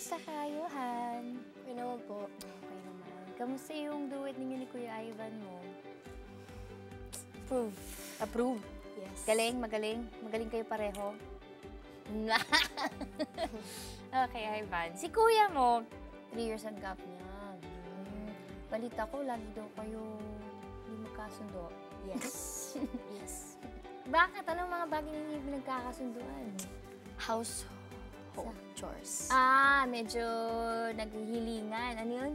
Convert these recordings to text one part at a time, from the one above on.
Kamusta ka, Johan? Okay naman po. Okay naman. Kamusta yung duet ninyo ni Kuya Ivan mo? Approve. Approve? Yes. Galing, magaling. Magaling kayo pareho. Okay, Ivan. Si Kuya mo, 3 years ang gap niya. Balita ko, lagi daw kayo hindi magkasundo. Yes. Yes. Bakit? Anong mga bagay ninyo yung pinagkakasunduan? Household chores. Medyo naghihilingan. Ano yun?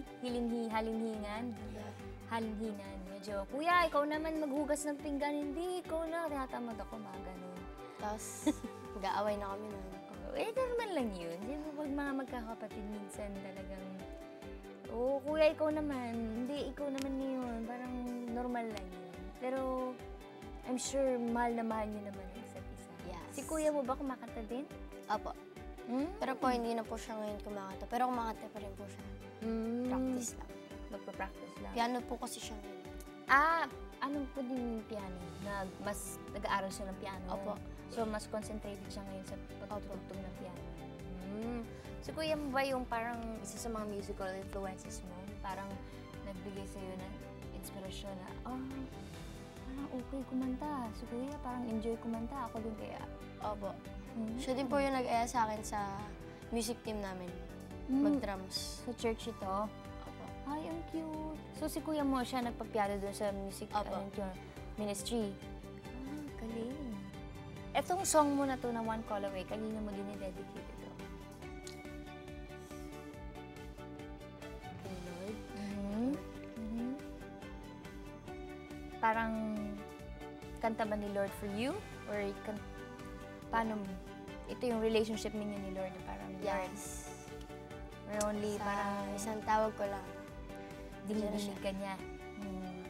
Halinhingan? Yeah. Halinhinan. Medyo, Kuya, ikaw naman maghugas ng pinggan. Hindi, ikaw na. Tinatamad ako, mga ganun. Tapos, mag-aaway na kami nun. Normal lang yun. Di ba, pag mga magkakapatid, minsan talagang, Kuya, ikaw naman. Hindi, ikaw naman yun. Parang normal lang yun. Pero, I'm sure, mahal na mahal niyo naman ang isa't isa. Yes. Si Kuya mo ba kumakanta din? Apo. Pero po, hindi na po siya ngayon kumakanta. Pero kumakanta pa rin po siya. Practice lang. Magpa-practice lang. Piano po kasi siya ngayon. Anong po din piano? Mas nag-aaral siya ng piano? Opo. So, mas concentrated siya ngayon sa pagtutugtog ng piano? So, Kuya mo ba yung parang isa sa mga musical influences mo? Parang nagbigay sa'yo ng inspirasyon na, parang okay kumanta. So, Kuya, parang enjoy kumanta. Ako din kaya. Opo. Siya din po yung nag-aya sa akin sa music team namin. Mag-drums. Sa church ito? Opo. Ay, ang cute. So, si Kuya mo siya nagpapiano doon sa music ministry? Galing. Etong song mo na to na One Call Away, kanina mo din i-dedicate ito? Kay Lord. Parang kanta ba ni Lord for you? Or paano mo? Ito yung relationship ninyo ni Lord na parang Yes. We're only Sa parang isang tawag ko lang. dinidinig ka niya.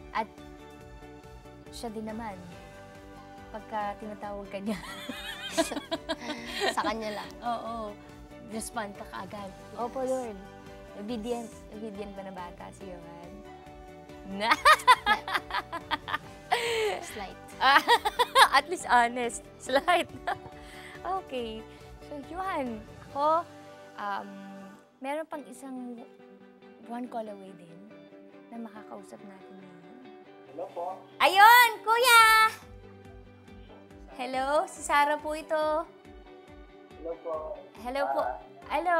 At siya din naman, pagka tinatawag ka niya. Sa kanya lang. Oo. Respond ka kaagad. Yes. Opo, Lord. Obedient. Obedient ba na bata si Johan? Slight. At least honest. Slight. Okay. So, Johan, ako, meron pang isang one call away din na makakausap natin ngayon. Hello po. Ayun, Kuya! Hello, si Sarah po ito. Hello po. Hello po. Hello.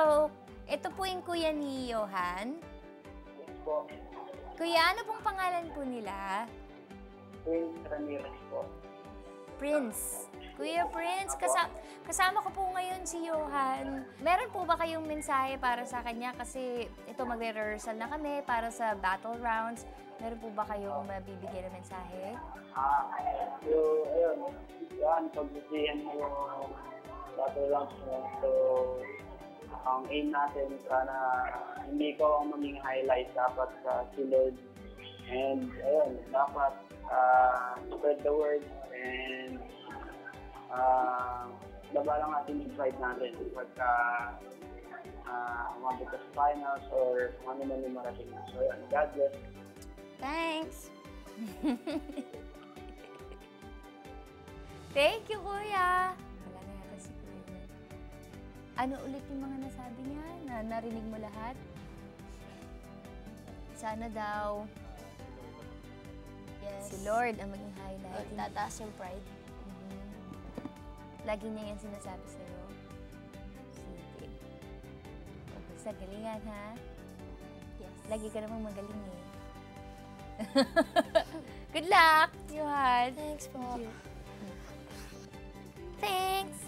Ito po yung kuya ni Johan. Yes po. Kuya, ano pong pangalan po nila? Prince Ramirez po. Prince. Kuya Prince, kasama ko po ngayon si Johan. Meron po ba kayong mensahe para sa kanya? Kasi ito magre-rehearsal na kami para sa battle rounds. Meron po ba kayong mabibigay na mensahe? So, ayun. Yan, pagbutihan mo yung battle rounds mo. So, ang aim natin, sana hindi ko ang maging highlight dapat sa si Lord. And, ayun, dapat spread the word and labalang natin yung pride natin pagka umabot sa finals or ano man yung marating na. So, yan, God bless. Thanks! Thank you, Kuya! Wala na yata si Kuya. Ano ulit yung mga nasabi niya? Narinig mo lahat? Sana daw Yes. si Lord ang maging highlight. Tataas yung pride. Lagi niya yan sinasabi sa'yo. Sige. Basta galingan, ha? Yes. Lagi ka namang magaling, eh. Good luck, Johan! Thanks po. Thanks!